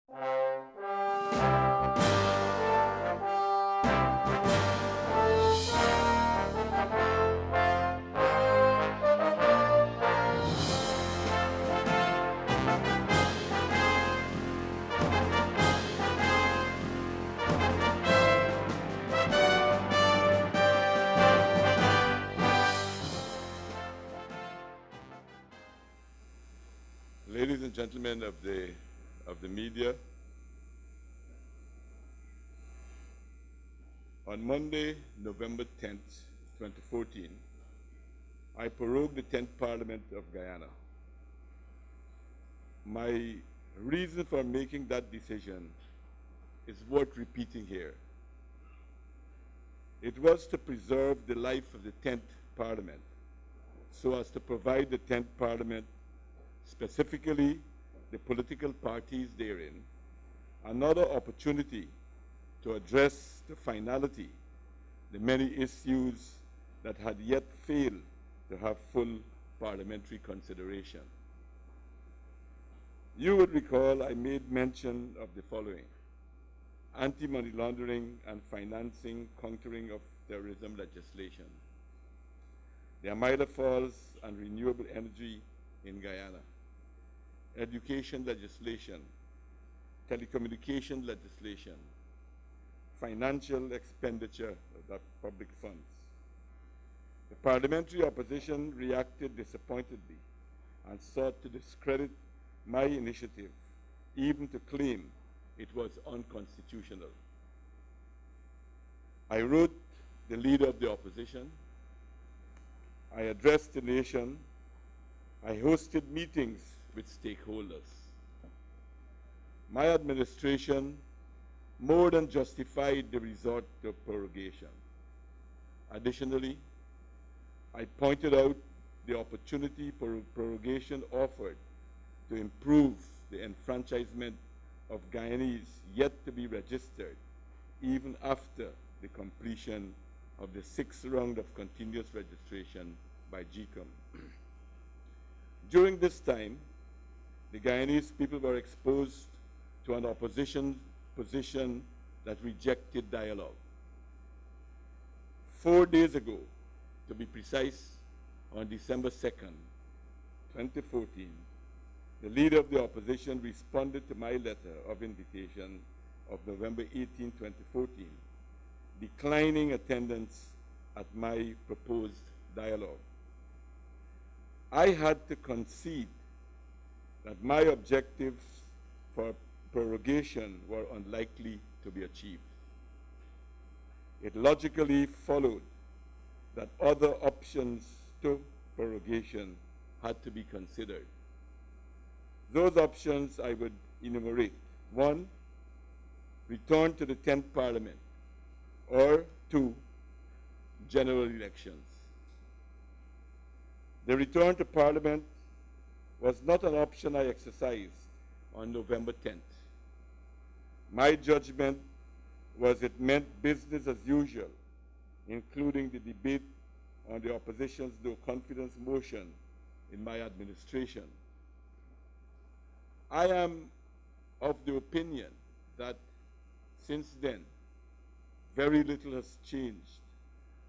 Ladies and gentlemen of the media, on Monday, November 10th, 2014, I prorogued the 10th Parliament of Guyana. My reason for making that decision is worth repeating here. It was to preserve the life of the 10th Parliament so as to provide the 10th Parliament, specifically the political parties therein, another opportunity to address to finality the many issues that had yet failed to have full parliamentary consideration. You would recall I made mention of the following: anti-money laundering and financing countering of terrorism legislation, the Amida Falls and renewable energy in Guyana, education legislation, telecommunication legislation, financial expenditure of public funds. The parliamentary opposition reacted disappointedly and sought to discredit my initiative, even to claim it was unconstitutional. I wrote the leader of the opposition. I addressed the nation. I hosted meetings with stakeholders. My administration more than justified the resort to prorogation. Additionally, I pointed out the opportunity prorogation offered to improve the enfranchisement of Guyanese yet to be registered even after the completion of the 6th round of continuous registration by GCOM. During this time, the Guyanese people were exposed to an opposition position that rejected dialogue. 4 days ago, to be precise, on December 2nd, 2014, the leader of the opposition responded to my letter of invitation of November 18, 2014, declining attendance at my proposed dialogue. I had to concede that my objectives for prorogation were unlikely to be achieved. It logically followed that other options to prorogation had to be considered. Those options I would enumerate. 1, return to the 10th Parliament, or 2, general elections. The return to Parliament was not an option I exercised on November 10th. My judgment was it meant business as usual, including the debate on the opposition's no confidence motion in my administration. I am of the opinion that since then, very little has changed,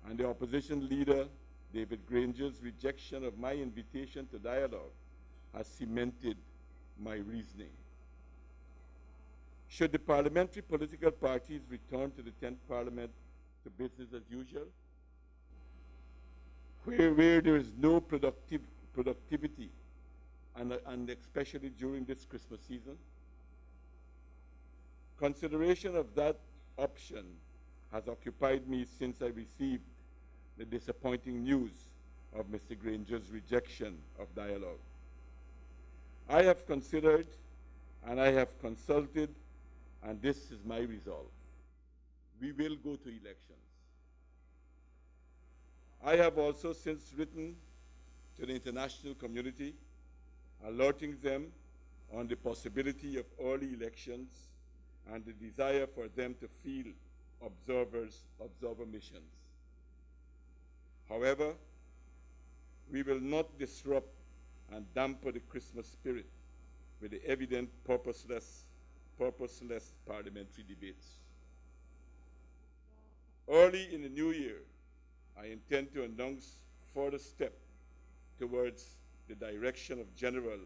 and the opposition leader, David Granger's rejection of my invitation to dialogue has cemented my reasoning. Should the parliamentary political parties return to the 10th Parliament to business as usual, where there is no productivity, and especially during this Christmas season? Consideration of that option has occupied me since I received the disappointing news of Mr. Granger's rejection of dialogue. I have considered and I have consulted, and this is my resolve. We will go to elections. I have also since written to the international community, alerting them on the possibility of early elections and the desire for them to field observer missions. However, we will not disrupt and dampen the Christmas spirit with the evident purposeless purposeless parliamentary debates. Early in the new year, I intend to announce further steps towards the direction of general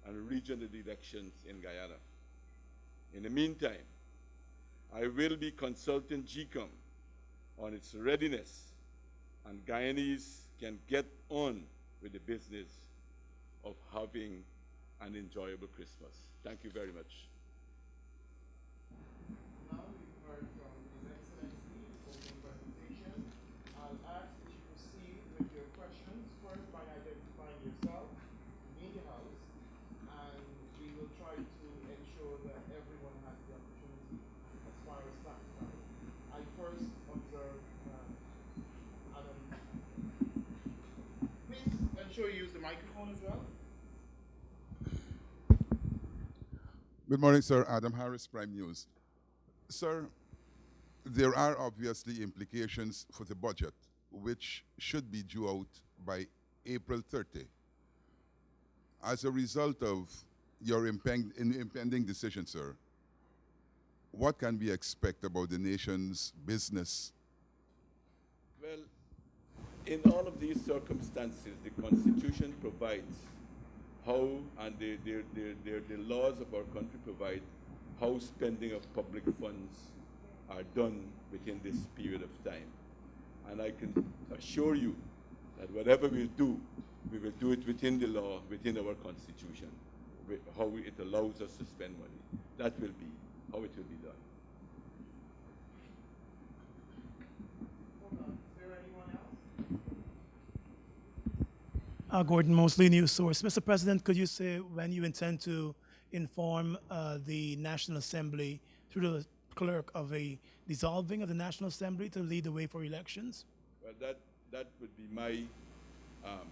and regional elections in Guyana. In the meantime, I will be consulting GCOM on its readiness, and Guyanese can get on with the business of having an enjoyable Christmas. Thank you very much. Now we've heard from His Excellency opening presentation. I'll ask that you proceed with your questions, first by identifying yourself, media house, and we will try to ensure that everyone has the opportunity as far as practical. I first observe Adam. Please ensure you use the microphone as well. Good morning, sir. Adam Harris, Prime News. Sir, there are obviously implications for the budget, which should be due out by April 30. As a result of your impending decision, sir, what can we expect about the nation's business? Well, in all of these circumstances, the Constitution provides how, and the laws of our country provide how spending of public funds are done within this period of time. And I can assure you that whatever we do it within the law, within our Constitution, how it allows us to spend money. That will be how it will be done. Hold on. Is there anyone else? Gordon Mosley, News Source. Mr. President, could you say when you intend to inform the National Assembly through the clerk of a dissolving of the National Assembly to lead the way for elections? Well, that would be my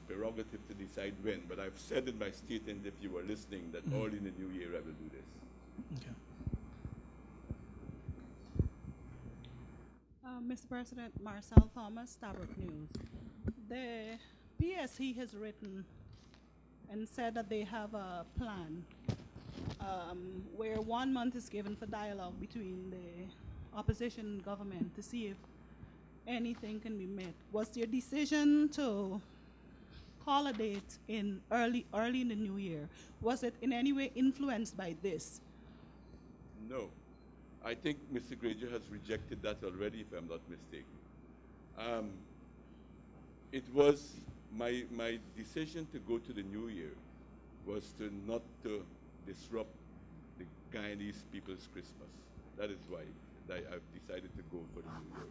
prerogative to decide when, but I've said in my statement, if you were listening, that early in the new year I will do this. Okay. Mr. President, Marcel Thomas, Stabrook News. The PSC has written and said that they have a plan where 1 month is given for dialogue between the opposition and government to see if anything can be met. Was their decision to call a date in early in the new year, was it in any way influenced by this? No. I think Mr. Granger has rejected that already, if I'm not mistaken. It was my decision to go to the new year was to not to disrupt the Guyanese people's Christmas. That is why I've decided to go for the new year.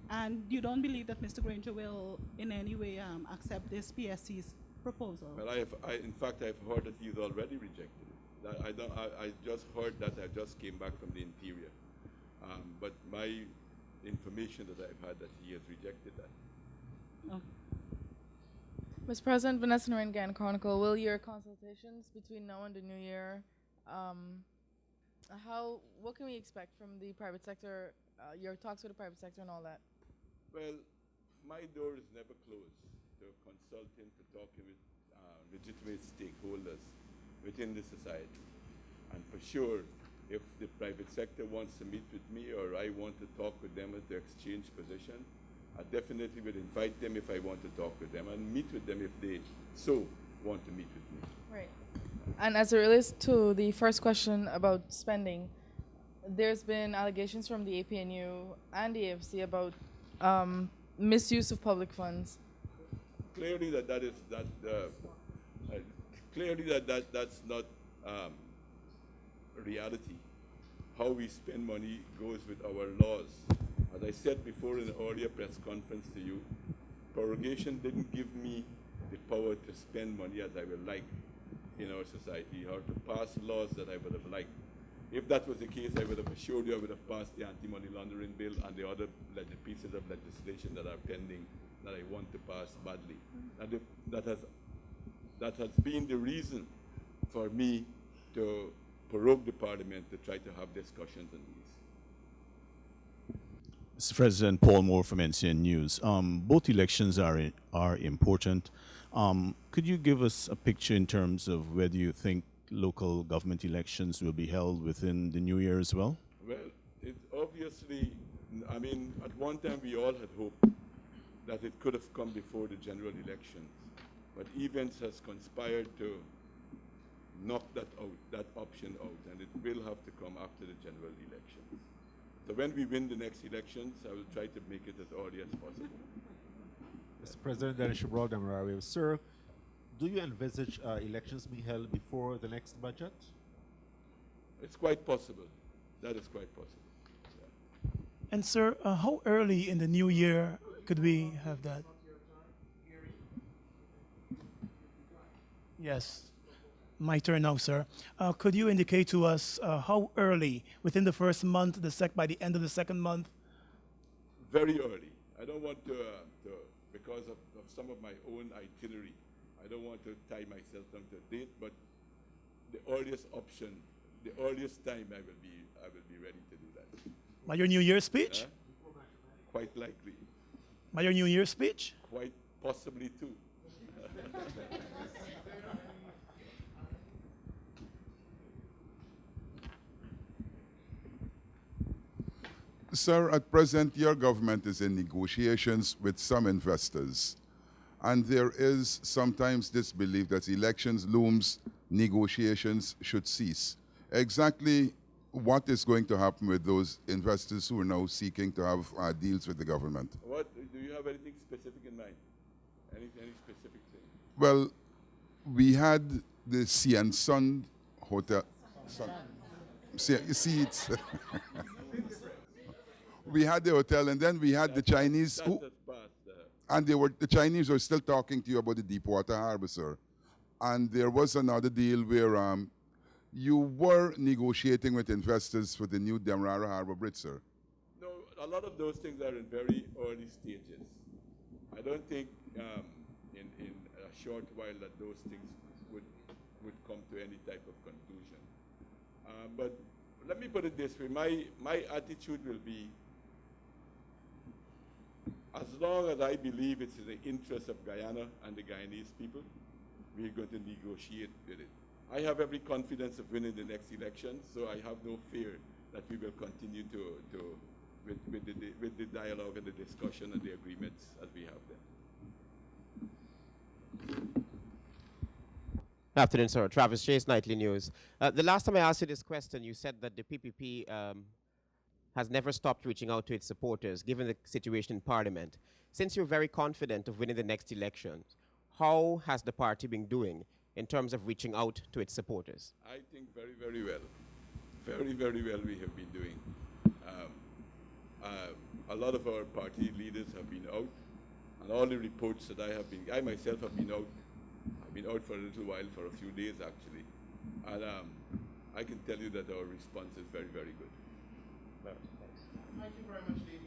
And you don't believe that Mr. Granger will in any way accept this PSC's proposal? Well, in fact, I've heard that he's already rejected it. I just heard that. I just came back from the interior. But my information that I've had that he has rejected that. Oh. Mr. President, Vanessa Noreen, Guyana Chronicle, will your consultations between now and the new year, what can we expect from the private sector, your talks with the private sector and all that? Well, my door is never closed to consulting, to talking with legitimate stakeholders within the society. And for sure, if the private sector wants to meet with me or I want to talk with them to exchange position, I definitely will invite them if I want to talk with them and meet with them if they so want to meet with me. Right. And as it relates to the first question about spending, there's been allegations from the APNU and the AFC about misuse of public funds. Clearly that's not reality. How we spend money goes with our laws. As I said before in an earlier press conference to you, prorogation didn't give me the power to spend money as I would like in our society or to pass laws that I would have liked. If that was the case, I would have assured you I would have passed the anti-money laundering bill and the other pieces of legislation that are pending that I want to pass badly. And that has been the reason for me to prorogue the parliament to try to have discussions on these. Mr. President, Paul Moore from NCN News. Both elections are important. Could you give us a picture in terms of whether you think local government elections will be held within the new year as well? Well, it obviously, I mean, at one time we all had hoped that it could have come before the general elections, but events has conspired to knock that out, that option out, and it will have to come after the general elections. So when we win the next elections, I will try to make it as early as possible. Mr. President, Dennis Shibral Damarawi. Sir, do you envisage elections being held before the next budget? It's quite possible. That is quite possible. Yeah. And sir, how early in the new year could we have that? Yes, my turn now, sir. Could you indicate to us how early, within the first month, by the end of the second month? Very early. I don't want to because of some of my own itinerary, I don't want to tie myself down to a date, but the earliest option, the earliest time I will be ready to do that. By your New Year's speech? Quite likely. By your New Year's speech? Quite possibly too. Sir, at present, your government is in negotiations with some investors. And there is sometimes this belief that elections looms, negotiations should cease. Exactly what is going to happen with those investors who are now seeking to have deals with the government? What, do you have anything specific in mind? Any specific thing? Well, we had the Sea and Sun Hotel. You see, it's we had the hotel, and then we had the Chinese. And the Chinese were still talking to you about the Deepwater Harbor, sir. And there was another deal where you were negotiating with investors for the new Demerara Harbor Bridge, sir. No, a lot of those things are in very early stages. I don't think in a short while that those things would come to any type of conclusion. But let me put it this way. My attitude will be, as long as I believe it's in the interest of Guyana and the Guyanese people, we're going to negotiate with it. I have every confidence of winning the next election, so I have no fear that we will continue with the dialogue and the discussion and the agreements as we have them. Good afternoon, sir. Travis Chase, Nightly News. The last time I asked you this question, you said that the PPP has never stopped reaching out to its supporters, given the situation in Parliament. Since you're very confident of winning the next election, how has the party been doing in terms of reaching out to its supporters? I think very, very well. Very, very well we have been doing. A lot of our party leaders have been out, and all the reports that I myself have been out. I've been out for a little while, for a few days actually, and I can tell you that our response is very, very good. Thank you very much, ladies.